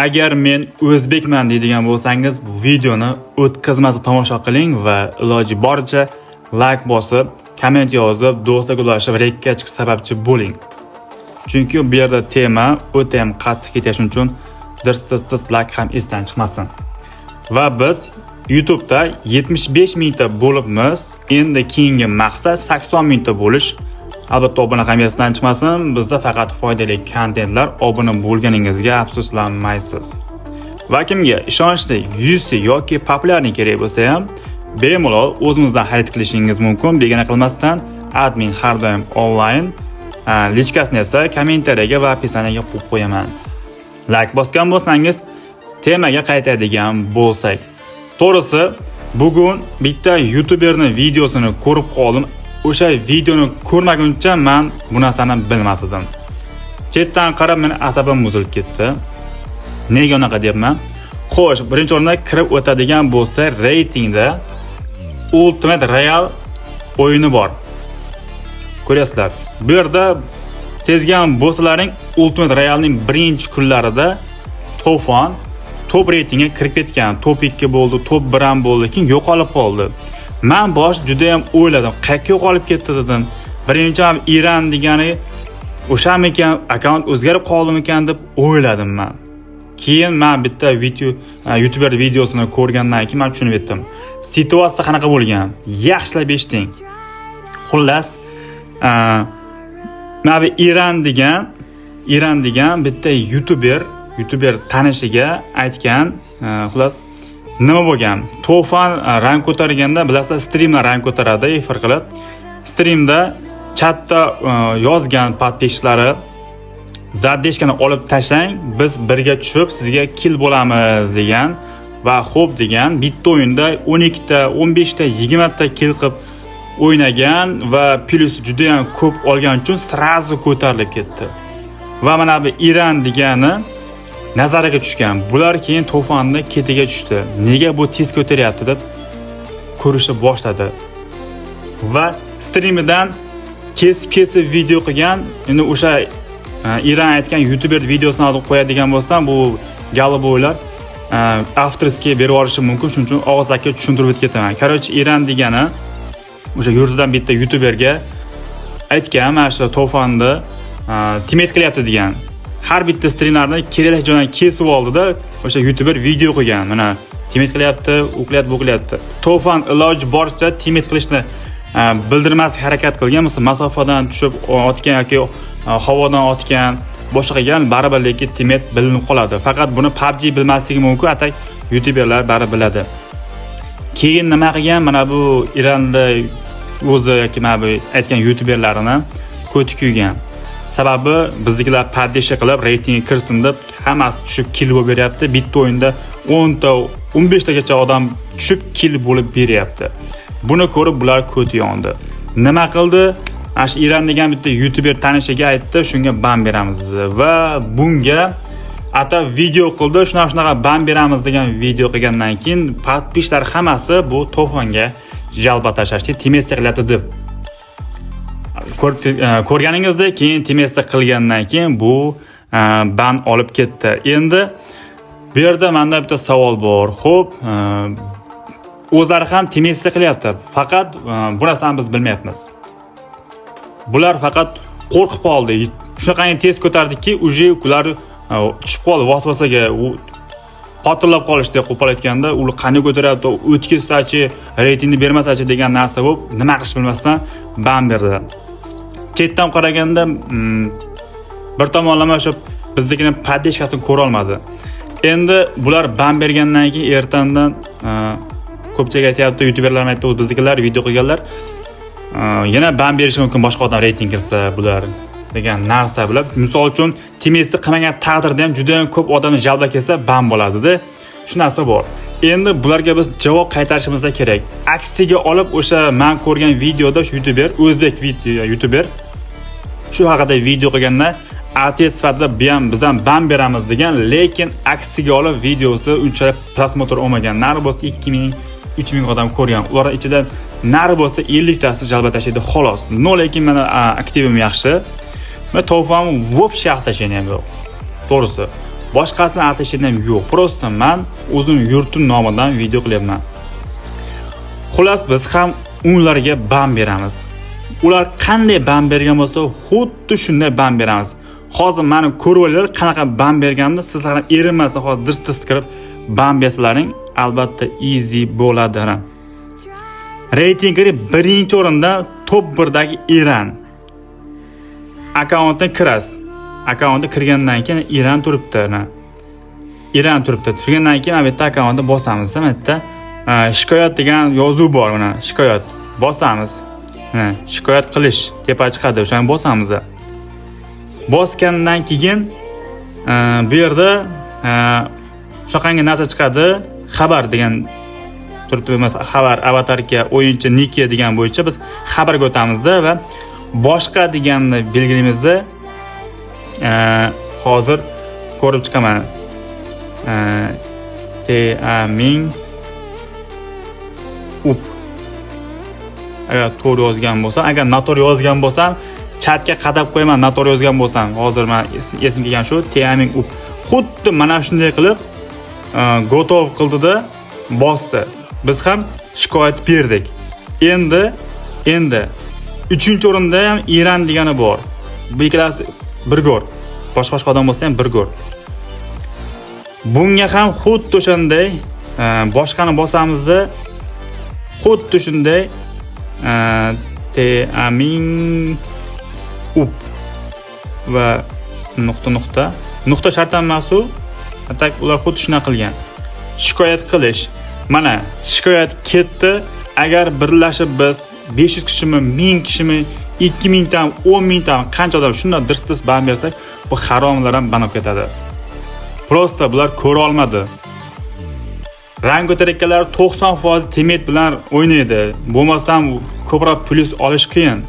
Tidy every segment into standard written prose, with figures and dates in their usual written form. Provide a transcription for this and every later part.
Agar men o'zbekman deydigan bo'lsangiz, bu videoni o'tkazmasdan tomosha qiling va iloji boricha like bosib, komment yozib, do'stlarga ulashib, rekka chiqish sababchi bo'ling. Chunki bu yerda tema o'ta ham qattiq ketishi uchun dirs like ham esdan chiqmasin. Va biz YouTube'da 75 mingta bo'libmiz. Endi keyingi maqsad 80 mingta bo'lish. Albatta obuna ham esdan chiqmasin. Bizda faqat foydali kontentlar, obuna bo'lganingizga afsuslanmaysiz. Va kimga ishonchli, yuzsi yoki populyarni kerak bo'lsa ham bemalol o'zingizdan xarid qilishingiz mumkin. Begona qilmasdan admin har doim onlayn. Lichkasini esa kommentariyaga va opisiyaga qo'yib qo'yaman. Like bosgan bo'lsangiz, temaga qaytadigan bo'lsak. To'g'risi, bugun bitta YouTuberning videosini ko'rib qoldim. O'sha videoni ko'rmaguncha men bu narsani bilmas edim. Chetdan qarab meni asabim buzilib ketdi. Nega unaqa deyapman? Xo'sh, birinchi o'rinda kirib o'tadigan bo'lsa, reytingda Ultimate Royale o'yini bor. Ko'rasizlar. Bu yerda sezgan bo'lsalaring, Ultimate Royale'ning birinchi kunlarida To'fon top reytingga kirib ketgan. Top 2 bo'ldi, top 1 ham bo'ldi, keyin yo'qolib qoldi. Men juda ham o'yladim, qayerga yo'qolib ketdi dedim. Birinchi ham Iran degani o'shamikan, akkaunt o'zgarib qoldimikan deb o'yladim men. Keyin men bitta YouTuber videosini ko'rgandan keyin men tushunib yetdim. Situatsiya qanaqa bo'lgan? Yaxshilab eshiting. Xullas, mana Iran degan bitta YouTuber tanishiga aytgan, xullas nima bo'lgan? To'fon rang ko'targanda, bilasizlar, streamlar rang ko'taradi, efir qilib. Streamda chatda yozgan podpishlari zaddeshkani olib tashlang, biz birga tushib sizga kill bo'lamiz degan va xo'p degan. Bitta o'yinda 12 ta, 15 ta, 20 ta kill qilib o'ynagan va plus juda ham ko'p olgan uchun srazu ko'tarilib ketdi. Va mana bu Iran degani nazariga tushgan. Bular keyin To'fonni ketiga tushdi. Nega bu tez ko'taryapti deb ko'rishni boshladi. Va streamidan kesib video qilgan. Endi o'sha Iran aytgan YouTuber videosini olib qo'yadigan bo'lsam, bu galiboylar avtorskiga berib olishi mumkin. Shuning uchun og'zaki tushuntirib ketaman. Короче, Iran degani o'sha yurtidan bitta YouTuberga aytgan, mana shu To'fonni teammate qilyapti degan. Har bitta streamlarni kerakli joydan kesib oldida o'sha YouTuber video qo'ygan. Mana teammate qilyapti, u qilyapti. To'fon iloji boricha teammate qilishni bildirmasga harakat qilgan, masalan, masofadan tushib otgan yoki havodan otgan, boshqa qilgan, baribir lekin teammate bilinib qoladi. Faqat buni PUBG bilmasligi mumkin, atak YouTuberlar baribir biladi. Keyin nima qilgan? Mana bu Iranda o'zi yoki mana bu aytgan YouTuberlarini ko'ti kuygan. Sababi biznikilar paddishi qilib reytingga kirsin deb hammasi tushib kill bo'lib beryapti. Bitta o'yinda 10 ta, 15 tagacha odam tushib kill bo'lib beryapti. Buni ko'rib bular ko'ti yondi. Nima qildi? Ash Iran degan bitta YouTuber tanishiga aytdi, shunga ban beramiz dedi va bunga atab video qildi. Shunaqa ban beramiz degan video qilgandan keyin podpishlar hammasi bu To'fonga jalba tashlashdi, teammate qilyapti deb. Ko'rganingizdek, keyin teammate qilgandan keyin bu ban olib ketdi. Endi bu yerda menda bitta savol bor. Xo'p, o'zlari ham teammate qilyapti. Faqat bu narsani biz bilmayapmiz. Bular faqat qo'rqib qoldi. Shunaqangi tez ko'tardiki, uje ular tushib qoldi vasvasaga, u qotilab qolishdi, qo'polayotganda, u qani ko'taradi, o'tkazsachi, reytingni bermasachi degan narsa bo'lib, nima qilish bilmasdan ban berdi. Chetdan qaraganda bir tomonlama o'sha biznikini paddishkasini ko'ra olmadi. Endi bular ban bergandan keyin ertandan ko'pchilik aytayapti, YouTuberlar aytdi, biznikilar video qilganlar yana ban berishi mumkin, boshqa odam reyting kirsa bular degan narsa bilib, misol uchun teammate qilmagan taqdirda ham juda ham ko'p odamni jalba kelsa ban bo'ladi-da. Shu narsa bor. Endi bularga biz javob qaytarishimiz kerak. Aksiga olib o'sha men ko'rgan videoda shu YouTuber, o'zbek YouTuber shu haqida video qilganda ATS sifatida biz ham ban beramiz degan, lekin aksiga olib videosi unchalik prosmotr olmagan. Nari bo'lsa 2000, 3000 odam ko'rgan. Ular ichidan nari bo'lsa 50 tasi jalba tashlaydi xolos. No, lekin meni aktivim yaxshi. Men To'fon voобще yaxshi tashlagan ham yo'q. To'g'risi. Boshqasini atashim ham yo'q. Prosta men o'zim yurtim nomidan video qilyapman. Xullas biz ham ularga bam beramiz. Ular qanday bam bergan bo'lsa, xuddi shunday bam beramiz. Hozir meni ko'ruvlar qanaqa bam berganimni sizlar ham erinmasdan hozir dirst kirib bam bersalaring, albatta easy bo'ladi. Reytingga birinchi o'rinda top 1dagi Iran. Akkauntga kirasiz. Akkauntga kirgandan keyin Iran turibdi. Iran turibdi. Turgandan keyin mana bu yerda akkauntni bosamiz. Mana bu yerda shikoyat degan yozuv bor, mana shikoyat. Bosamiz. Shikoyat qilish tepa chiqadi, o'shani bosamiz. Bosgandan keyin bu yerda shunaqangi narsa chiqadi, xabar degan turibdi, emas xabar, avatarga, o'yinchi niki degan bo'yicha biz xabarga o'tamiz va boshqa deganni belgilaymizni hozir ko'rib chiqaman. Teaming up. Agar to'g'ri yozgan bo'lsam, agar noto'g'ri yozgan bo'lsam, chatga qadab qo'yaman, noto'g'ri yozgan bo'lsam. Hozir men esimga kelgan shu teaming up. Xuddi mana shunday qilib gotov qildida bosdi. Biz ham shikoyat berdik. Endi 3-chi o'rinda ham Iran degani bor. Bu ikkalasi bir go'r. Boshqa odam bo'lsa ham bir go'r. Bunga ham xuddi o'shanday boshqani bosamiz, xuddi shunday teaming up va nuqta shart emas u. Atak ular xuddi shuna qilgan. Shikoyat qilish. Mana shikoyat ketdi. Agar birlashib biz 500 kishimi, 1000 kishimi, 2000 tam, 10 000 tam qancha odam shunday dirst bam bersak, bu haromlar ham banib ketadi. Prosta bular ko'ra olmadi. Rang ko'tarayotganlar 90% temet bilan o'ynaydi. Bo'lmasam ko'proq plyus olish qiyin.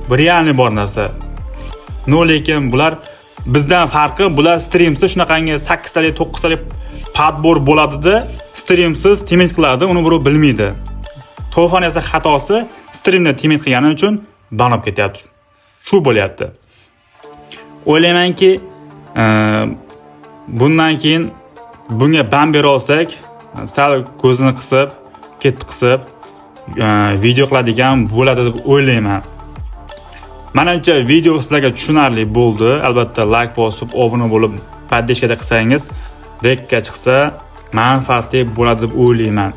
Bu realniy bor narsa. Lekin bular bizdan farqi, bular streamsiz shunaqangi 8 talik, 9 talik padbor bo'ladi-da, streamsiz temet qiladi, uni birov bilmaydi. To'fon esa xatosi streamda temet qilgani uchun banib ketyapti. Shu bo'lyapti. O'ylaymanki, bundan keyin bunga bam bera olsak, sal ko'zini qisib, qisib video qiladigan bo'ladi deb o'ylayman. Menimcha video sizlarga tushunarli bo'ldi. Albatta like bosib, obuna bo'lib, podдержка qilsangiz, rekka chiqsa manfaatli bo'ladi deb o'ylayman.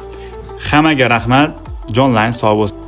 Hammaga rahmat. Jonlaring sog' bo'lsin.